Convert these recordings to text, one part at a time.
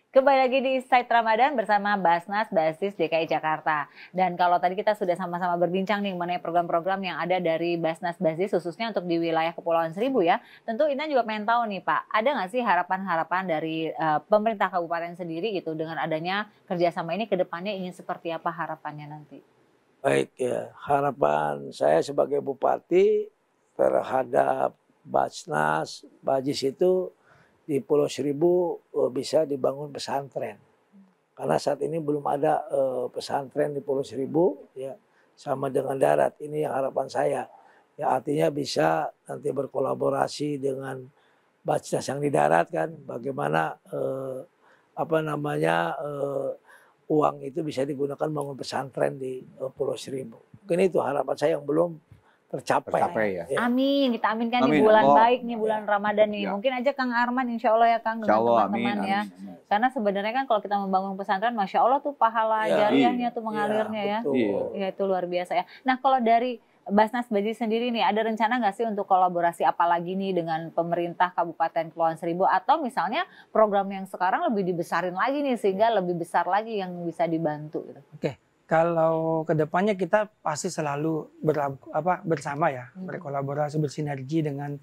Kembali lagi di Insight Ramadan bersama Basnas Basis DKI Jakarta. Dan kalau tadi kita sudah sama-sama berbincang nih mengenai program-program yang ada dari Basnas Basis khususnya untuk di wilayah Kepulauan Seribu ya. Tentu Intan juga pengen tahu nih Pak, ada nggak sih harapan-harapan dari pemerintah kabupaten sendiri gitu dengan adanya kerjasama ini ke depannya ingin seperti apa harapannya nanti? Baik ya, harapan saya sebagai bupati terhadap Basnas Bajis itu di Pulau Seribu bisa dibangun pesantren. Karena saat ini belum ada pesantren di Pulau Seribu ya, sama dengan darat. Ini yang harapan saya. Ya artinya bisa nanti berkolaborasi dengan Basnas yang di darat kan, bagaimana uang itu bisa digunakan bangun pesantren di Pulau Seribu. Mungkin itu harapan saya yang belum tercapai. Ya. Amin, kita aminkan Amin. nih bulan baik nih bulan Ramadan nih. Ya. Mungkin aja Kang Arman insya Allah ya Kang dengan teman-teman ya. Amin. Karena sebenarnya kan kalau kita membangun pesantren, Masya Allah tuh pahala jariahnya tuh mengalirnya ya. Ya itu luar biasa ya. Nah kalau dari Basnas Bajis sendiri nih, ada rencana nggak sih untuk kolaborasi apa lagi nih dengan pemerintah Kabupaten Kepulauan Seribu atau misalnya program yang sekarang lebih dibesarin lagi nih sehingga lebih besar lagi yang bisa dibantu gitu. Oke, kalau kedepannya kita pasti selalu bersama ya, berkolaborasi bersinergi dengan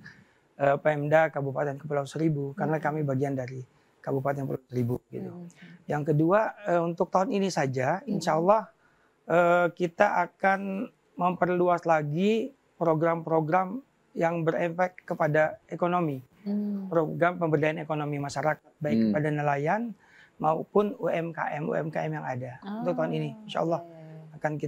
Pemda Kabupaten Kepulauan Seribu karena kami bagian dari Kabupaten Kepulauan Seribu gitu. Yang kedua untuk tahun ini saja, insya Allah kita akan memperluas lagi program-program yang berefek kepada ekonomi. Program pemberdayaan ekonomi masyarakat, baik kepada nelayan maupun UMKM yang ada. Untuk tahun ini, insya Allah akan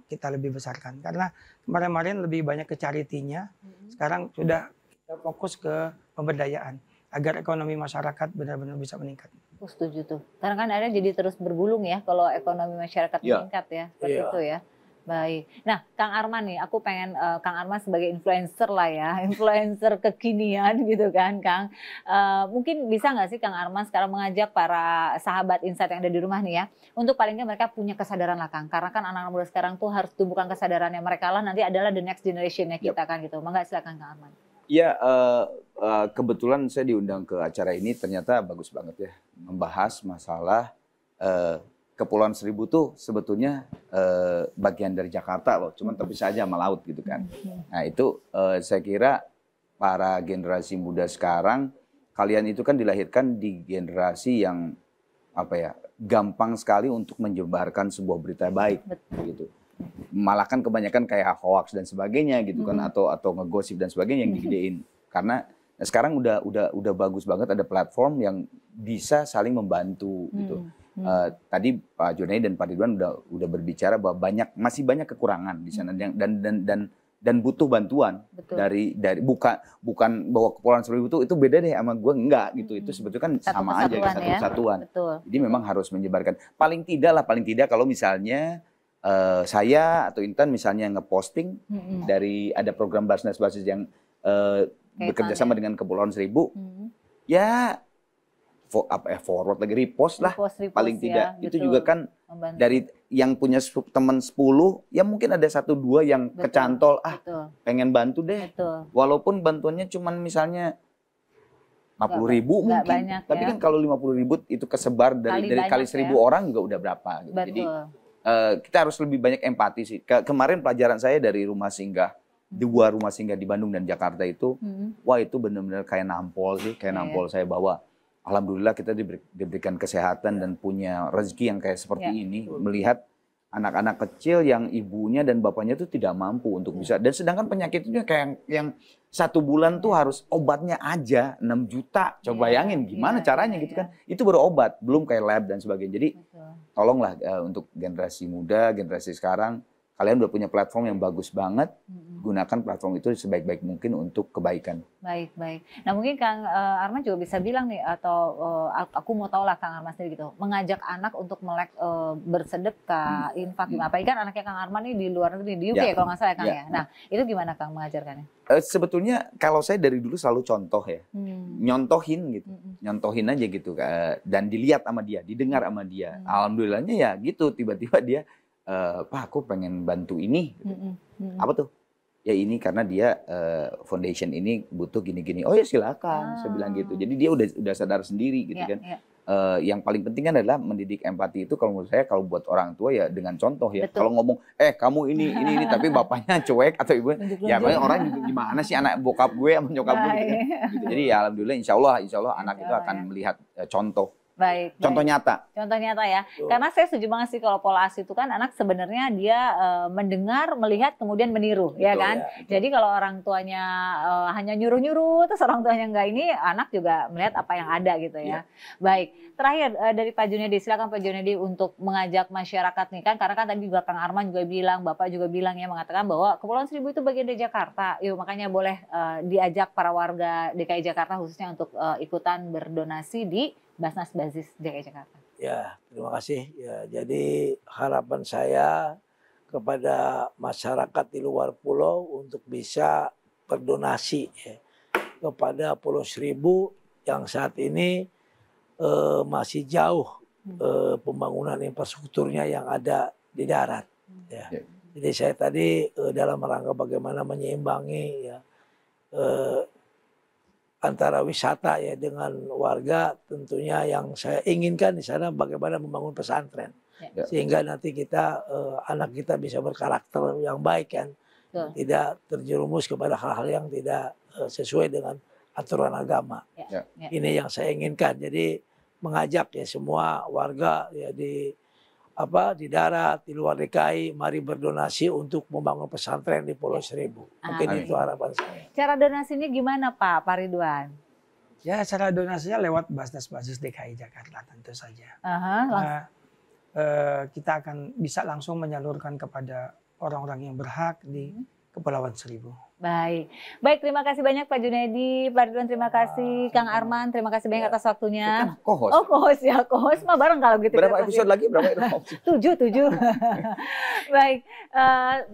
kita lebih besarkan. Karena kemarin-kemarin lebih banyak ke charity-nya, sekarang sudah kita fokus ke pemberdayaan agar ekonomi masyarakat benar-benar bisa meningkat. Setuju tuh. Karena kan ada jadi terus bergulung ya kalau ekonomi masyarakat meningkat ya, seperti itu ya. Baik. Nah, Kang Arman nih, aku pengen Kang Arman sebagai influencer lah ya, influencer kekinian gitu kan, Kang. Mungkin bisa nggak sih Kang Arman sekarang mengajak para sahabat Insight yang ada di rumah nih ya, untuk paling nggak mereka punya kesadaran lah Kang, karena kan anak-anak muda sekarang tuh harus tumbuhkan kesadarannya mereka lah nanti adalah the next generation-nya kita kan gitu. Mangga silakan Kang Arman. Iya, kebetulan saya diundang ke acara ini ternyata bagus banget ya, membahas masalah Kepulauan Seribu tuh sebetulnya bagian dari Jakarta loh, cuman terpisah aja sama laut gitu kan. Nah itu saya kira para generasi muda sekarang, kalian itu kan dilahirkan di generasi yang gampang sekali untuk menyebarkan sebuah berita baik gitu. Malah kan kebanyakan kayak hoax dan sebagainya gitu kan, atau ngegosip dan sebagainya yang digedein. Karena sekarang udah bagus banget ada platform yang bisa saling membantu gitu. Tadi Pak Jonai dan Pak Ridwan udah berbicara bahwa masih banyak kekurangan di sana dan butuh bantuan. Betul. dari bukan bahwa Kepulauan Seribu itu beda deh sama gue, enggak gitu. Itu sebetulnya kan sama aja satu kesatuan. Betul. Jadi memang harus menyebarkan. Paling tidak kalau misalnya saya atau Intan misalnya ngeposting dari ada program Basnas Basis yang bekerja sama dengan Kepulauan Seribu, ya forward lagi repost lah, paling tidak ya, itu betul. Juga kan membantu. Dari yang punya teman 10 ya mungkin ada 1-2 yang kecantol pengen bantu deh, walaupun bantuannya cuman misalnya 50.000 mungkin, banyak, tapi kan kalau 50.000 itu kesebar dari kali 1.000 orang juga udah berapa gitu. Jadi kita harus lebih banyak empati sih. Kemarin pelajaran saya dari rumah singgah, 2 rumah singgah di Bandung dan Jakarta itu, wah itu benar-benar kayak nampol sih, nampol saya bahwa alhamdulillah kita diberikan kesehatan dan punya rezeki yang kayak seperti ini. Melihat anak-anak kecil yang ibunya dan bapaknya itu tidak mampu untuk bisa. Dan sedangkan penyakitnya kayak yang 1 bulan tuh harus obatnya aja 6 juta. Coba bayangin gimana caranya gitu kan. Itu baru obat, belum kayak lab dan sebagainya. Jadi tolonglah untuk generasi muda, generasi sekarang, kalian udah punya platform yang bagus banget, gunakan platform itu sebaik-baik mungkin untuk kebaikan. Baik. Nah mungkin Kang Arman juga bisa bilang nih, atau aku mau tahu lah Kang Arman sendiri gitu, mengajak anak untuk melek bersedekah, infak, apalagi kan anaknya Kang Arman nih di luar negeri, di UK kalau nggak salah ya Kang ya. Nah itu gimana Kang mengajarkannya? Sebetulnya kalau saya dari dulu selalu contoh ya, nyontohin gitu, nyontohin aja gitu, dan dilihat sama dia, didengar sama dia. Alhamdulillahnya ya gitu, tiba-tiba dia, Pak aku pengen bantu ini, gitu. Apa tuh? ya ini karena dia foundation ini butuh gini-gini. Oh ya silakan, saya bilang gitu. Jadi dia udah sadar sendiri gitu kan. Yang paling penting kan adalah mendidik empati itu kalau menurut saya kalau buat orang tua ya dengan contoh ya. Kalau ngomong kamu ini tapi bapaknya cuek atau ibu ya orang gimana sih anak bokap gue sama nyokap gue gitu. Jadi ya alhamdulillah insya Allah anak itu akan melihat contoh. Baik. Contoh nyata. Contoh nyata ya. Karena saya setuju banget sih kalau pola asuh itu kan anak sebenarnya dia mendengar, melihat, kemudian meniru, ya kan? Ya, jadi kalau orang tuanya hanya nyuruh-nyuruh, terus orang tuanya enggak ini, anak juga melihat apa yang ada gitu ya. Baik. Terakhir dari Pak Junedi, silakan Pak Junedi untuk mengajak masyarakat nih kan, karena kan tadi juga Kang Arman juga bilang, Bapak juga bilang ya mengatakan bahwa Kepulauan Seribu itu bagian dari Jakarta. Yuk makanya boleh diajak para warga DKI Jakarta khususnya untuk ikutan berdonasi di Basnas Basis DKI Jakarta. Ya, terima kasih. Ya, jadi harapan saya kepada masyarakat di luar pulau untuk bisa berdonasi ya, kepada Pulau Seribu yang saat ini masih jauh pembangunan infrastrukturnya yang ada di darat. Ya. Jadi saya tadi dalam rangka bagaimana menyeimbangi ya, antara wisata ya dengan warga, tentunya yang saya inginkan di sana bagaimana membangun pesantren sehingga nanti kita anak kita bisa berkarakter yang baik kan, tidak terjerumus kepada hal-hal yang tidak sesuai dengan aturan agama. Ini yang saya inginkan. Jadi mengajak ya semua warga ya di darat, di luar DKI, mari berdonasi untuk membangun pesantren di Pulau Seribu. Mungkin itu harapan saya. Cara donasinya gimana Pak Ridwan? Ya, cara donasinya lewat Basnas Basis DKI Jakarta tentu saja. Kita akan bisa langsung menyalurkan kepada orang-orang yang berhak di Kepulauan Seribu. Baik, terima kasih banyak Pak Junedi, Pak Ridwan terima kasih, Kang Arman terima kasih banyak atas waktunya. Co-host. Oh co-host ya, co-host mah bareng kalau gitu. Berapa episode lagi? Berapa episode? 7. Baik,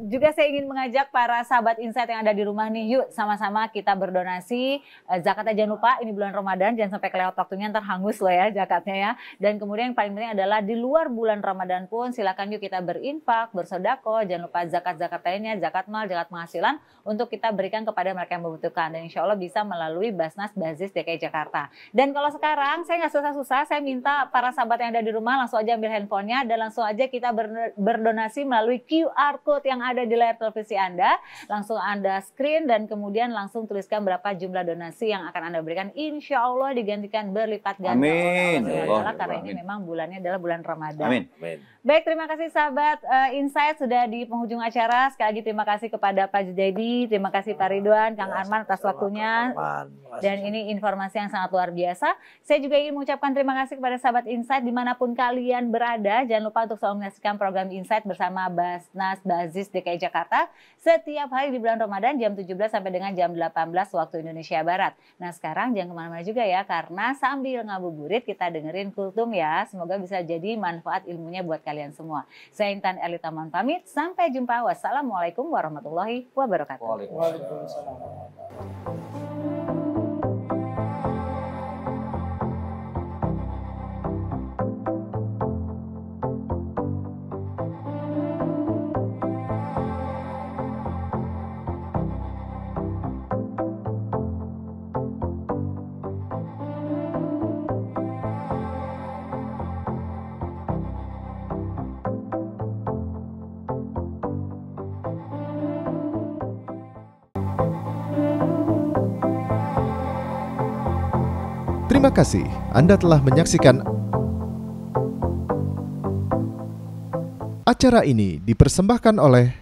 juga saya ingin mengajak para sahabat Insight yang ada di rumah nih, yuk sama-sama kita berdonasi. Zakatnya jangan lupa, ini bulan Ramadan, jangan sampai kelewat waktunya, ntar hangus loh ya zakatnya ya. Dan kemudian yang paling penting adalah di luar bulan Ramadan pun silakan yuk kita berinfak, bersedekah, jangan lupa zakat-zakat lainnya, zakat mal, zakat penghasilan untuk kita berikan kepada mereka yang membutuhkan, dan insya Allah bisa melalui Basnas Basis DKI Jakarta. Dan kalau sekarang saya nggak susah-susah, saya minta para sahabat yang ada di rumah langsung aja ambil handphonenya dan langsung aja kita berdonasi melalui QR Code yang ada di layar televisi Anda. Langsung Anda screen dan kemudian langsung tuliskan berapa jumlah donasi yang akan Anda berikan. Insya Allah digantikan berlipat ganda oleh Allah karena ini memang bulannya adalah bulan Ramadan. Amin. Baik, terima kasih sahabat Insight sudah di penghujung acara. Sekali lagi terima kasih kepada Pak Junedi, terima kasih Pak Ridwan, Kang Arman atas waktunya. Dan ini informasi yang sangat luar biasa. Saya juga ingin mengucapkan terima kasih kepada sahabat Insight dimanapun kalian berada. Jangan lupa untuk selalu menyaksikan program Insight bersama Basnas Basis DKI Jakarta setiap hari di bulan Ramadan jam 17 sampai dengan jam 18 waktu Indonesia Barat. Nah sekarang jangan kemana-mana juga ya, karena sambil ngabuburit kita dengerin kultum ya. Semoga bisa jadi manfaat ilmunya buat kalian semua. Saya Intan Elitaman pamit, sampai jumpa. Wassalamualaikum warahmatullahi wabarakatuh. Waalaikumsalam. Terima kasih Anda telah menyaksikan acara ini dipersembahkan oleh